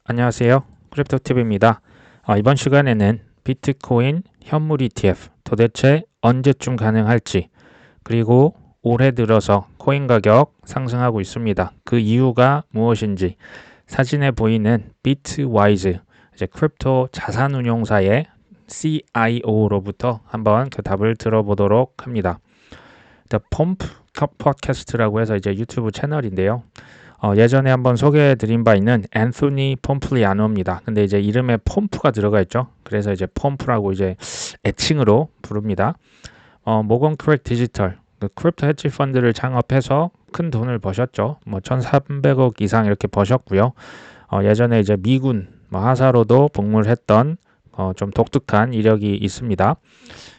안녕하세요. 크립토TV입니다. 이번 시간에는 비트코인 현물 ETF 도대체 언제쯤 가능할지, 그리고 올해 들어서 코인 가격 상승하고 있습니다. 그 이유가 무엇인지, 사진에 보이는 비트와이즈, 이제 크립토 자산운용사의 CIO로부터 한번 그 답을 들어보도록 합니다. The Pump 팟캐스트라고 해서 이제 유튜브 채널인데요. 예전에 한번 소개해드린 바 있는 앤소니 폼플리아노입니다. 근데 이제 이름에 pom프가 들어가 있죠. 그래서 이제 펌프라고 이제 애칭으로 부릅니다. 모건 크랙 디지털, 그 크립토 헤지 펀드를 창업해서 큰 돈을 버셨죠. 뭐 1,300억 이상 이렇게 버셨고요. 예전에 이제 미군 하사로도 복무를 했던 좀 독특한 이력이 있습니다.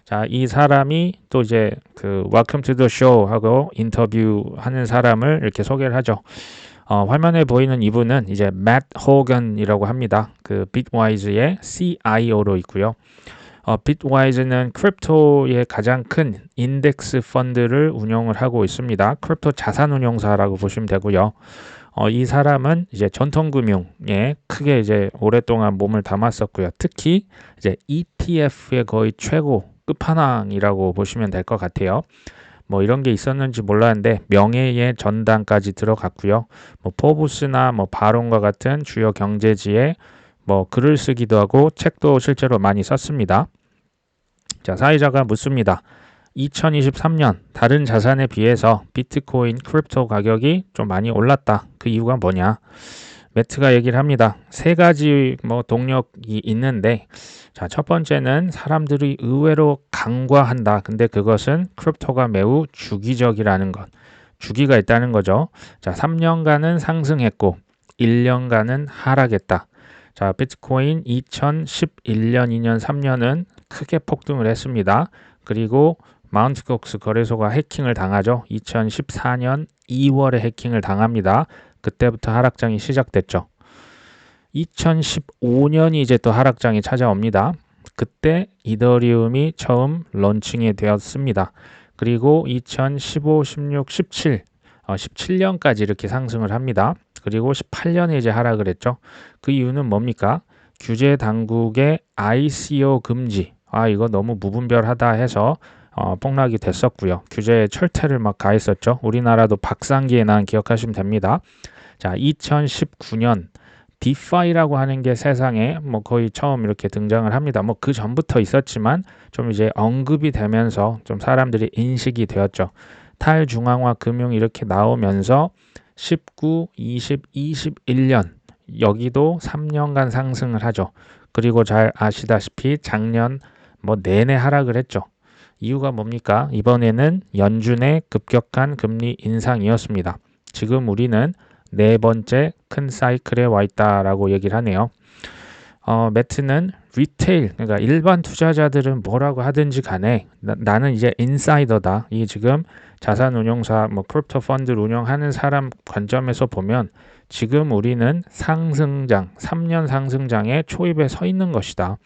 자, 이 사람이 또 이제 그 Welcome to the Show 하고 인터뷰하는 사람을 이렇게 소개를 하죠. 화면에 보이는 이분은 이제 맷 호건이라고 합니다. 그 비트와이즈의 CIO로 있고요. 비트와이즈는 크립토의 가장 큰 인덱스 펀드를 운영을 하고 있습니다. 크립토 자산운용사라고 보시면 되고요. 이 사람은 이제 전통금융에 크게 이제 오랫동안 몸을 담았었고요. 특히 이제 ETF의 거의 최고 끝판왕이라고 보시면 될 것 같아요. 뭐 이런 게 있었는지 몰랐는데 명예의 전당까지 들어갔고요. 뭐 포브스나 뭐 바론과 같은 주요 경제지에 뭐 글을 쓰기도 하고 책도 실제로 많이 썼습니다. 자, 사회자가 묻습니다. 2023년 다른 자산에 비해서 비트코인 크립토 가격이 좀 많이 올랐다. 그 이유가 뭐냐? 매트가 얘기를 합니다. 세 가지 뭐 동력이 있는데, 자, 첫 번째는 사람들이 의외로 간과한다. 근데 그것은 크립토가 매우 주기적이라는 것. 주기가 있다는 거죠. 자, 3년간은 상승했고 1년간은 하락했다. 자, 비트코인 2011년, 2년, 3년은 크게 폭등을 했습니다. 그리고 마운트 곡스 거래소가 해킹을 당하죠. 2014년 2월에 해킹을 당합니다. 그때부터 하락장이 시작됐죠. 2015년이 이제 또 하락장이 찾아옵니다. 그때 이더리움이 처음 런칭이 되었습니다. 그리고 2015, 16, 17, 17년까지 이렇게 상승을 합니다. 그리고 18년에 이제 하락을 했죠. 그 이유는 뭡니까? 규제 당국의 ICO 금지. 이거 너무 무분별하다 해서 폭락이 됐었고요. 규제에 철퇴를 막 가했었죠. 우리나라도 박상기의 난 기억하시면 됩니다. 자, 2019년 디파이라고 하는 게 세상에 뭐 거의 처음 이렇게 등장을 합니다. 뭐 그 전부터 있었지만 좀 이제 언급이 되면서 좀 사람들이 인식이 되었죠. 탈중앙화 금융 이렇게 나오면서 19, 20, 21년 여기도 3년간 상승을 하죠. 그리고 잘 아시다시피 작년 뭐 내내 하락을 했죠. 이유가 뭡니까? 이번에는 연준의 급격한 금리 인상이었습니다. 지금 우리는 네 번째 큰 사이클에 와 있다라고 얘기를 하네요. 매트는 리테일, 그러니까 일반 투자자들은 뭐라고 하든지 간에 나는 이제 인사이더다. 이 지금 자산운용사, 뭐 크립토 펀드를 운영하는 사람 관점에서 보면 지금 우리는 상승장, 3년 상승장의 초입에 서 있는 것이다.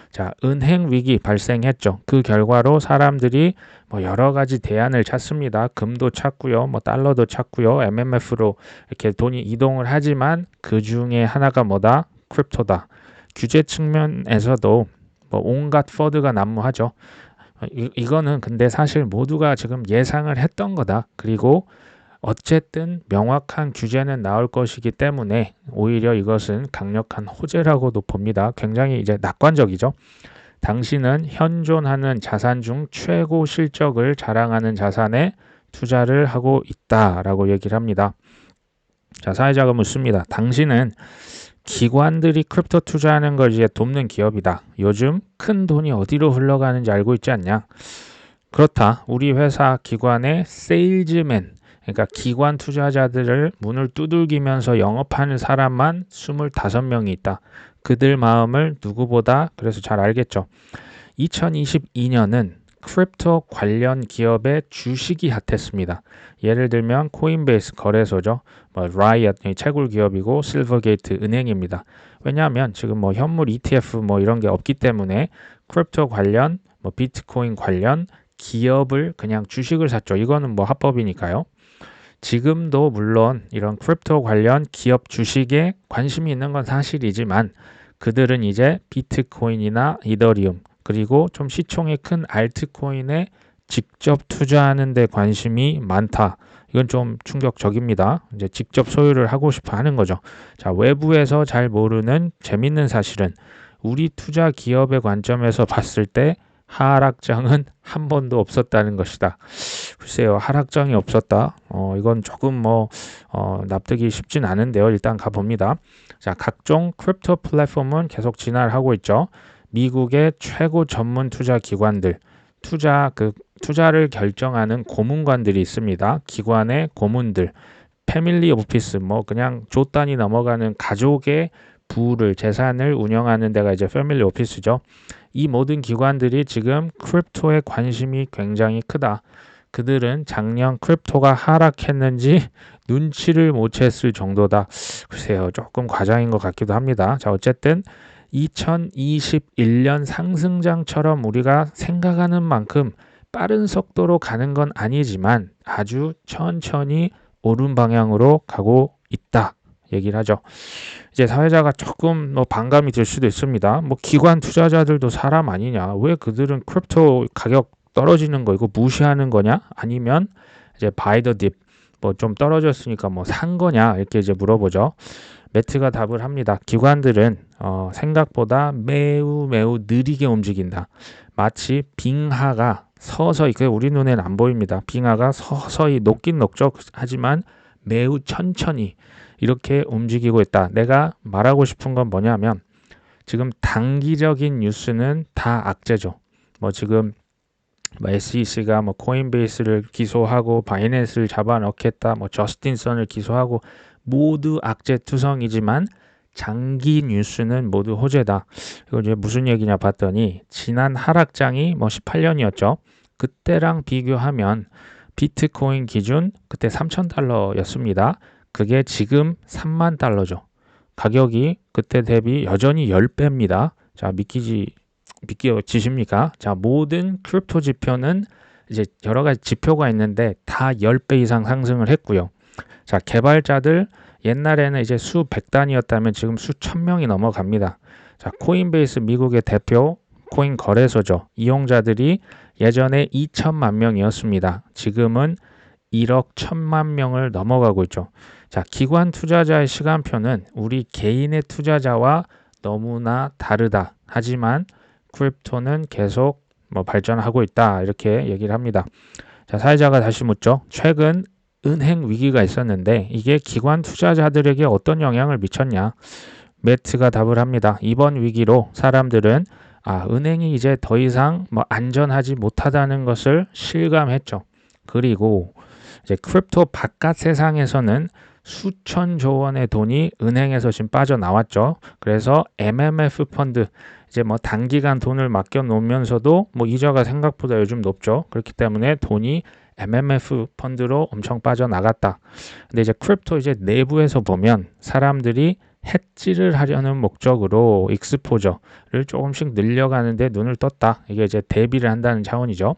자, 은행 위기 발생했죠. 그 결과로 사람들이 뭐 여러 가지 대안을 찾습니다. 금도 찾고요, 뭐 달러도 찾고요, MMF로 이렇게 돈이 이동을 하지만 그 중에 하나가 뭐다? 크립토다. 규제 측면에서도 뭐 온갖 펀드가 난무하죠. 이거는 근데 사실 모두가 지금 예상을 했던 거다. 그리고 어쨌든 명확한 규제는 나올 것이기 때문에 오히려 이것은 강력한 호재라고도 봅니다. 굉장히 이제 낙관적이죠. 당신은 현존하는 자산 중 최고 실적을 자랑하는 자산에 투자를 하고 있다라고 얘기를 합니다. 자, 사회자가 묻습니다. 당신은 기관들이 크립토 투자하는 걸 이제 돕는 기업이다. 요즘 큰 돈이 어디로 흘러가는지 알고 있지 않냐? 그렇다. 우리 회사 기관의 세일즈맨, 그러니까 기관 투자자들을 문을 두들기면서 영업하는 사람만 25명이 있다. 그들 마음을 누구보다 그래서 잘 알겠죠. 2022년은 크립토 관련 기업의 주식이 핫했습니다. 예를 들면 코인베이스 거래소죠. 뭐 라이엇 채굴 기업이고 실버게이트 은행입니다. 왜냐하면 지금 뭐 현물 ETF 뭐 이런 게 없기 때문에 크립토 관련 뭐 비트코인 관련 기업을 그냥 주식을 샀죠. 이거는 뭐 합법이니까요. 지금도 물론 이런 크립토 관련 기업 주식에 관심이 있는 건 사실이지만 그들은 이제 비트코인이나 이더리움 그리고 좀 시총이 큰 알트코인에 직접 투자하는 데 관심이 많다. 이건 좀 충격적입니다. 이제 직접 소유를 하고 싶어 하는 거죠. 자, 외부에서 잘 모르는 재밌는 사실은 우리 투자 기업의 관점에서 봤을 때 하락장은 한 번도 없었다는 것이다. 글쎄요, 하락장이 없었다. 이건 조금 납득이 쉽진 않은데요. 일단 가봅니다. 자, 각종 크립토 플랫폼은 계속 진화를 하고 있죠. 미국의 최고 전문 투자 기관들, 투자를 결정하는 고문관들이 있습니다. 기관의 고문들, 패밀리 오피스, 그냥 조단이 넘어가는 가족의 부를 재산을 운영하는 데가 이제 패밀리 오피스죠. 이 모든 기관들이 지금 크립토에 관심이 굉장히 크다. 그들은 작년 크립토가 하락했는지 눈치를 못 챘을 정도다. 글쎄요, 조금 과장인 것 같기도 합니다. 자, 어쨌든 2021년 상승장처럼 우리가 생각하는 만큼 빠른 속도로 가는 건 아니지만 아주 천천히 오른 방향으로 가고 있다. 얘기를 하죠. 이제 사회자가 조금 반감이 들 수도 있습니다. 기관 투자자들도 사람 아니냐? 왜 그들은 크립토 가격 떨어지는 거 이거 무시하는 거냐? 아니면 이제 buy the dip 좀 떨어졌으니까 산 거냐? 이렇게 이제 물어보죠. 매트가 답을 합니다. 기관들은 생각보다 매우 느리게 움직인다. 마치 빙하가 서서히, 그게 우리 눈에는 안 보입니다. 빙하가 서서히 녹긴 녹죠. 하지만 매우 천천히 이렇게 움직이고 있다. 내가 말하고 싶은 건 뭐냐면 지금 단기적인 뉴스는 다 악재죠. 지금 SEC가 코인베이스를 기소하고 바이낸스를 잡아넣겠다. 저스틴 선을 기소하고 모두 악재투성이지만 장기 뉴스는 모두 호재다. 이거 이제 무슨 얘기냐 봤더니 지난 하락장이 18년이었죠. 그때랑 비교하면 비트코인 기준 그때 $3,000였습니다. 그게 지금 $30,000죠. 가격이 그때 대비 여전히 10배입니다. 자, 믿기지십니까? 자, 모든 크립토 지표는 이제 여러 가지 지표가 있는데 다 10배 이상 상승을 했고요. 자, 개발자들 옛날에는 이제 수백 단위였다면 지금 수천 명이 넘어갑니다. 자, 코인베이스 미국의 대표 코인 거래소죠. 이용자들이 예전에 2천만 명이었습니다. 지금은 1억 1천만 명을 넘어가고 있죠. 자, 기관 투자자의 시간표는 우리 개인의 투자자와 너무나 다르다. 하지만 크립토는 계속 발전하고 있다. 이렇게 얘기를 합니다. 자, 사회자가 다시 묻죠. 최근 은행 위기가 있었는데 이게 기관 투자자들에게 어떤 영향을 미쳤냐? 매트가 답을 합니다. 이번 위기로 사람들은 은행이 이제 더 이상 안전하지 못하다는 것을 실감했죠. 그리고 이제 크립토 바깥 세상에서는 수천조 원의 돈이 은행에서 지금 빠져나왔죠. 그래서 MMF 펀드 이제 단기간 돈을 맡겨 놓으면서도 이자가 생각보다 요즘 높죠. 그렇기 때문에 돈이 MMF 펀드로 엄청 빠져나갔다. 근데 이제 크립토 이제 내부에서 보면 사람들이 해지를 하려는 목적으로 익스포저를 조금씩 늘려가는데 눈을 떴다. 이게 이제 대비를 한다는 차원이죠.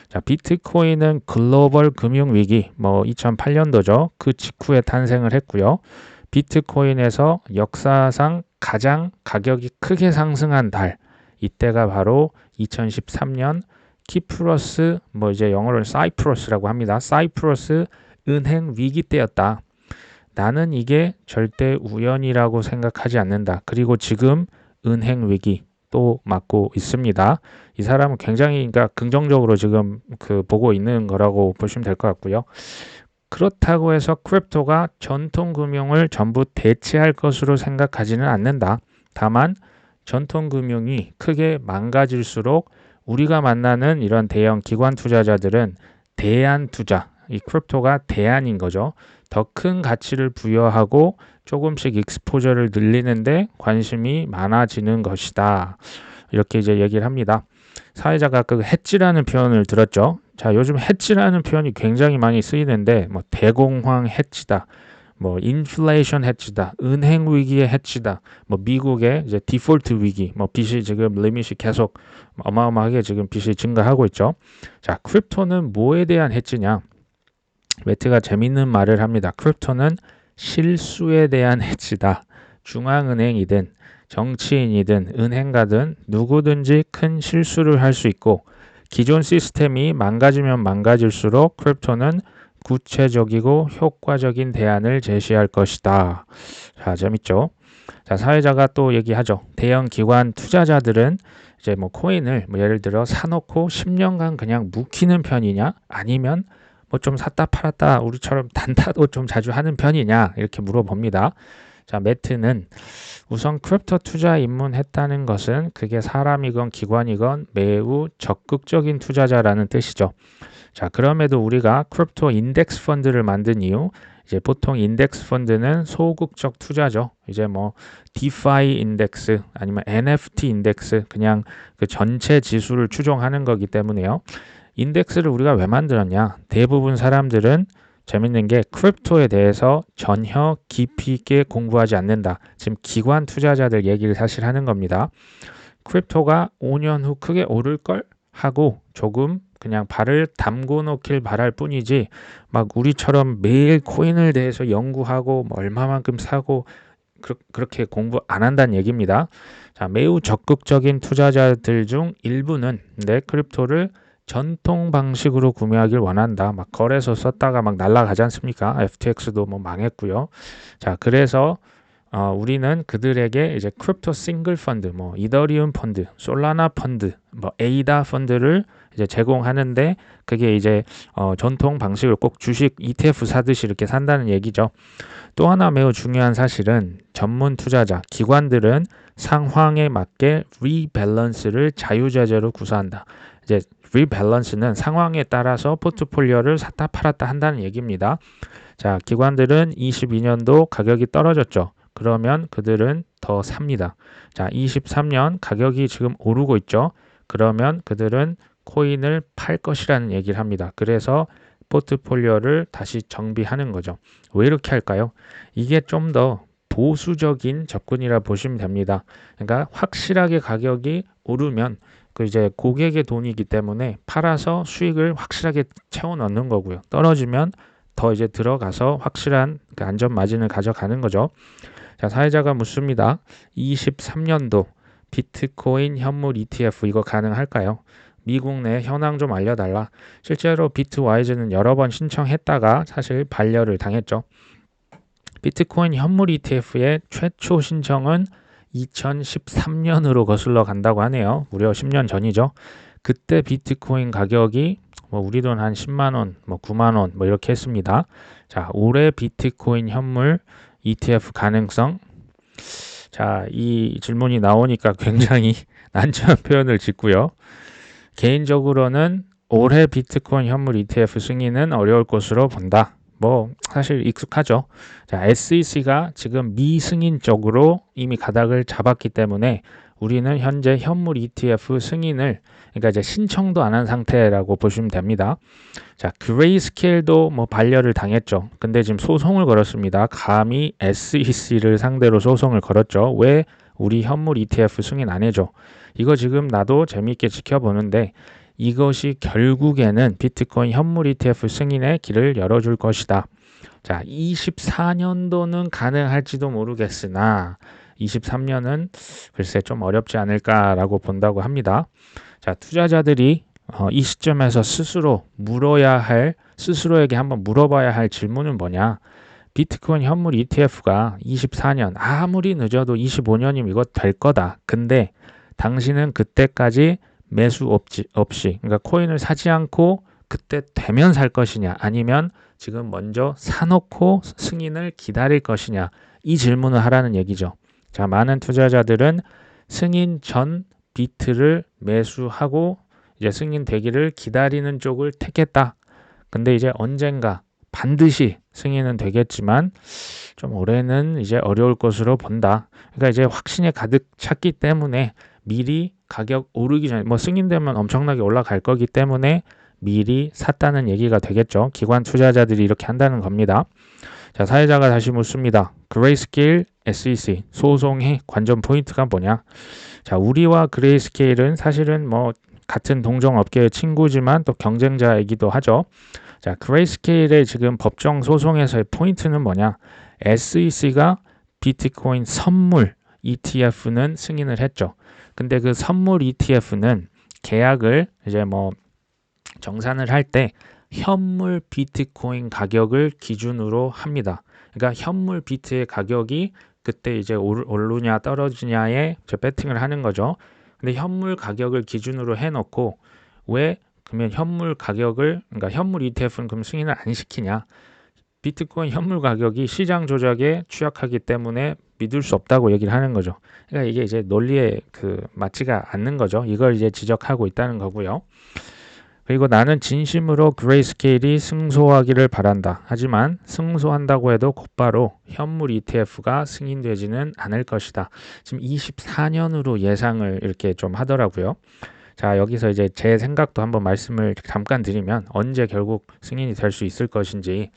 자, 비트코인은 글로벌 금융위기 2008년도죠. 그 직후에 탄생을 했고요. 비트코인에서 역사상 가장 가격이 크게 상승한 달 이때가 바로 2013년 키프러스 이제 영어로는 사이프러스라고 합니다. 사이프러스 은행 위기 때였다. 나는 이게 절대 우연이라고 생각하지 않는다. 그리고 지금 은행 위기 또 맞고 있습니다. 이 사람은 굉장히 긍정적으로 지금 보고 있는 거라고 보시면 될 것 같고요. 그렇다고 해서 크립토가 전통 금융을 전부 대체할 것으로 생각하지는 않는다. 다만 전통 금융이 크게 망가질수록 우리가 만나는 이런 대형 기관 투자자들은 대안 투자, 이 크립토가 대안인 거죠. 더 큰 가치를 부여하고 조금씩 익스포저를 늘리는데 관심이 많아지는 것이다. 이렇게 이제 얘기를 합니다. 사회자가 그 해지라는 표현을 들었죠. 자, 요즘 해지라는 표현이 굉장히 많이 쓰이는데 대공황 해지다, 인플레이션 해지다, 은행 위기의 해지다, 미국의 이제 디폴트 위기, 빚이 지금 리밋이 계속 어마어마하게 지금 빚이 증가하고 있죠. 자, 크립토는 뭐에 대한 해지냐? 매트가 재밌는 말을 합니다. 크립토는 실수에 대한 해치다. 중앙은행이든 정치인이든 은행가든 누구든지 큰 실수를 할 수 있고 기존 시스템이 망가지면 망가질수록 크립토는 구체적이고 효과적인 대안을 제시할 것이다. 자, 재밌죠? 자, 사회자가 또 얘기하죠. 대형 기관 투자자들은 이제 뭐 코인을 뭐 예를 들어 사놓고 10년간 그냥 묵히는 편이냐? 아니면 뭐 좀 샀다 팔았다 우리처럼 단타도 좀 자주 하는 편이냐? 이렇게 물어봅니다. 자, 매트는 우선 크립토 투자에 입문했다는 것은 그게 사람이건 기관이건 매우 적극적인 투자자라는 뜻이죠. 자, 그럼에도 우리가 크립토 인덱스 펀드를 만든 이유, 이제 보통 인덱스 펀드는 소극적 투자죠. 이제 뭐 디파이 인덱스 아니면 NFT 인덱스 그냥 그 전체 지수를 추종하는 거기 때문에요. 인덱스를 우리가 왜 만들었냐? 대부분 사람들은 재밌는 게 크립토에 대해서 전혀 깊이 있게 공부하지 않는다. 지금 기관 투자자들 얘기를 사실 하는 겁니다. 크립토가 5년 후 크게 오를걸 하고 조금 그냥 발을 담고 놓길 바랄 뿐이지 막 우리처럼 매일 코인을 대해서 연구하고 뭐 얼마만큼 사고 그렇게 공부 안 한다는 얘기입니다. 자, 매우 적극적인 투자자들 중 일부는 내 크립토를 전통 방식으로 구매하길 원한다. 막 거래소 썼다가 막 날라가지 않습니까? FTX도 뭐 망했고요. 자, 그래서 우리는 그들에게 이제 크립토 싱글 펀드, 뭐 이더리움 펀드, 솔라나 펀드, 뭐 에이다 펀드를 이제 제공하는데 그게 이제 전통 방식을 꼭 주식 ETF 사듯이 이렇게 산다는 얘기죠. 또 하나 매우 중요한 사실은 전문 투자자, 기관들은 상황에 맞게 리밸런스를 자유자재로 구사한다. 이제 리밸런스는 상황에 따라서 포트폴리오를 샀다 팔았다 한다는 얘기입니다. 자, 기관들은 22년도 가격이 떨어졌죠. 그러면 그들은 더 삽니다. 자, 23년 가격이 지금 오르고 있죠. 그러면 그들은 코인을 팔 것이라는 얘기를 합니다. 그래서 포트폴리오를 다시 정비하는 거죠. 왜 이렇게 할까요? 이게 좀 더 보수적인 접근이라 보시면 됩니다. 그러니까 확실하게 가격이 오르면 그 이제 고객의 돈이기 때문에 팔아서 수익을 확실하게 채워 넣는 거고요. 떨어지면 더 이제 들어가서 확실한 그 안전 마진을 가져가는 거죠. 자, 사회자가 묻습니다. 23년도 비트코인 현물 ETF 이거 가능할까요? 미국 내 현황 좀 알려달라. 실제로 비트와이즈는 여러 번 신청했다가 사실 반려를 당했죠. 비트코인 현물 ETF의 최초 신청은 2013년으로 거슬러 간다고 하네요. 무려 10년 전이죠. 그때 비트코인 가격이 뭐 우리 돈 한 10만 원, 뭐 9만 원, 뭐 이렇게 했습니다. 자, 올해 비트코인 현물 ETF 가능성. 자, 이 질문이 나오니까 굉장히 난처한 표현을 짓고요. 개인적으로는 올해 비트코인 현물 ETF 승인은 어려울 것으로 본다. 뭐 사실 익숙하죠. 자, SEC가 지금 미승인 쪽으로 이미 가닥을 잡았기 때문에 우리는 현재 현물 ETF 승인을 그러니까 이제 신청도 안 한 상태라고 보시면 됩니다. 자, 그레이스케일도 뭐 반려를 당했죠. 근데 지금 소송을 걸었습니다. 감히 SEC를 상대로 소송을 걸었죠. 왜 우리 현물 ETF 승인 안 해줘? 이거 지금 나도 재미있게 지켜보는데 이것이 결국에는 비트코인 현물 ETF 승인의 길을 열어줄 것이다. 자, 24년도는 가능할지도 모르겠으나 23년은 글쎄 좀 어렵지 않을까라고 본다고 합니다. 자, 투자자들이 이 시점에서 스스로에게 한번 물어봐야 할 질문은 뭐냐? 비트코인 현물 ETF가 24년, 아무리 늦어도 25년이면 이거 될 거다. 근데 당신은 그때까지 매수 없이 그러니까 코인을 사지 않고 그때 되면 살 것이냐 아니면 지금 먼저 사놓고 승인을 기다릴 것이냐 이 질문을 하라는 얘기죠. 자, 많은 투자자들은 승인 전 비트를 매수하고 이제 승인 되기를 기다리는 쪽을 택했다. 근데 이제 언젠가 반드시 승인은 되겠지만 좀 올해는 이제 어려울 것으로 본다. 그러니까 이제 확신에 가득 찼기 때문에 미리 가격 오르기 전에 뭐 승인되면 엄청나게 올라갈 거기 때문에 미리 샀다는 얘기가 되겠죠. 기관 투자자들이 이렇게 한다는 겁니다. 자, 사회자가 다시 묻습니다. 그레이스케일 SEC 소송의 관전 포인트가 뭐냐? 자, 우리와 그레이스케일은 사실은 뭐 같은 동종업계의 친구지만 또 경쟁자이기도 하죠. 자, 그레이스케일의 지금 법정 소송에서의 포인트는 뭐냐? SEC가 비트코인 선물 ETF는 승인을 했죠. 근데 그 선물 ETF는 계약을 이제 뭐 정산을 할 때 현물 비트코인 가격을 기준으로 합니다. 그러니까 현물 비트의 가격이 그때 이제 오르냐 떨어지냐에 배팅을 하는 거죠. 근데 현물 가격을 기준으로 해놓고 왜 그러면 현물 가격을 그러니까 현물 ETF는 그럼 승인을 안 시키냐? 비트코인 현물 가격이 시장 조작에 취약하기 때문에 믿을 수 없다고 얘기를 하는 거죠. 그러니까 이게 이제 논리에 맞지가 않는 거죠. 이걸 이제 지적하고 있다는 거고요. 그리고 나는 진심으로 그레이스케일이 승소하기를 바란다. 하지만 승소한다고 해도 곧바로 현물 ETF가 승인되지는 않을 것이다. 지금 24년으로 예상을 이렇게 좀 하더라고요. 자, 여기서 이제 제 생각도 한번 말씀을 잠깐 드리면 언제 결국 승인이 될 수 있을 것인지.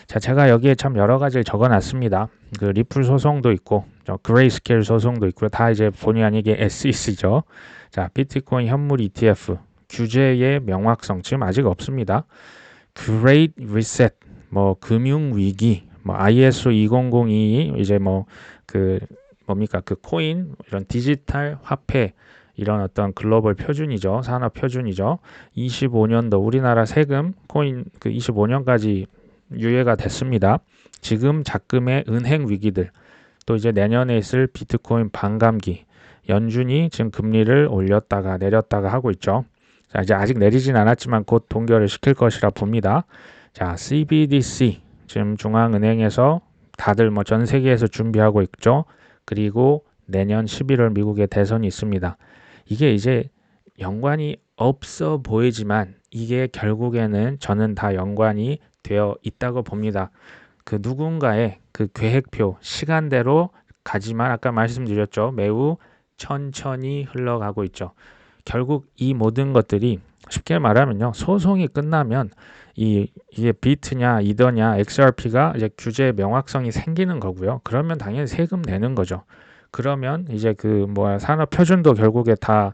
자, 제가 여기에 참 여러 가지를 적어 놨습니다. 그 리플 소송도 있고, 그레이스케일 소송도 있고요. 다 이제 본의 아니게 SEC죠. 자, 비트코인 현물 ETF. 규제의 명확성 지금 아직 없습니다. Great Reset, 뭐 금융 위기, 뭐 ISO 2002 이제 뭐 그 뭡니까 그 코인 이런 디지털 화폐 이런 어떤 글로벌 표준이죠. 산업 표준이죠. 25년도 우리나라 세금 코인 그 25년까지 유예가 됐습니다. 지금 작금의 은행 위기들 또 이제 내년에 있을 비트코인 반감기 연준이 지금 금리를 올렸다가 내렸다가 하고 있죠. 자, 이제 아직 내리진 않았지만 곧 동결을 시킬 것이라 봅니다. 자, CBDC 지금 중앙은행에서 다들 뭐 전 세계에서 준비하고 있죠. 그리고 내년 11월 미국의 대선이 있습니다. 이게 이제 연관이 없어 보이지만 이게 결국에는 저는 다 연관이 되어 있다고 봅니다. 그 누군가의 그 계획표 시간대로 가지만 아까 말씀드렸죠. 매우 천천히 흘러가고 있죠. 결국 이 모든 것들이 쉽게 말하면요. 소송이 끝나면 이게 비트냐 이더냐 XRP가 이제 규제 명확성이 생기는 거고요. 그러면 당연히 세금 내는 거죠. 그러면 이제 그 산업 표준도 결국에 다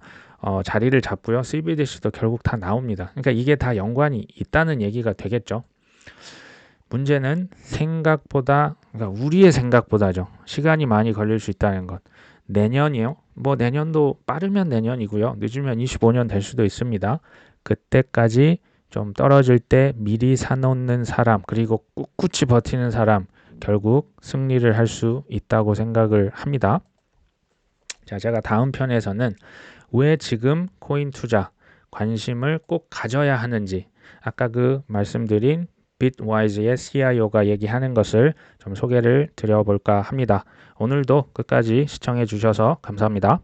자리를 잡고요. CBDC도 결국 다 나옵니다. 그러니까 이게 다 연관이 있다는 얘기가 되겠죠. 문제는 생각보다 그러니까 우리의 생각보다죠. 시간이 많이 걸릴 수 있다는 것. 내년이요. 뭐 내년도 빠르면 내년이고요. 늦으면 25년 될 수도 있습니다. 그때까지 좀 떨어질 때 미리 사놓는 사람 그리고 꿋꿋이 버티는 사람 결국 승리를 할 수 있다고 생각을 합니다. 자, 제가 다음 편에서는 왜 지금 코인 투자 관심을 꼭 가져야 하는지 아까 그 말씀드린 bitwise의 CIO가 얘기하는 것을 좀 소개를 드려볼까 합니다. 오늘도 끝까지 시청해 주셔서 감사합니다.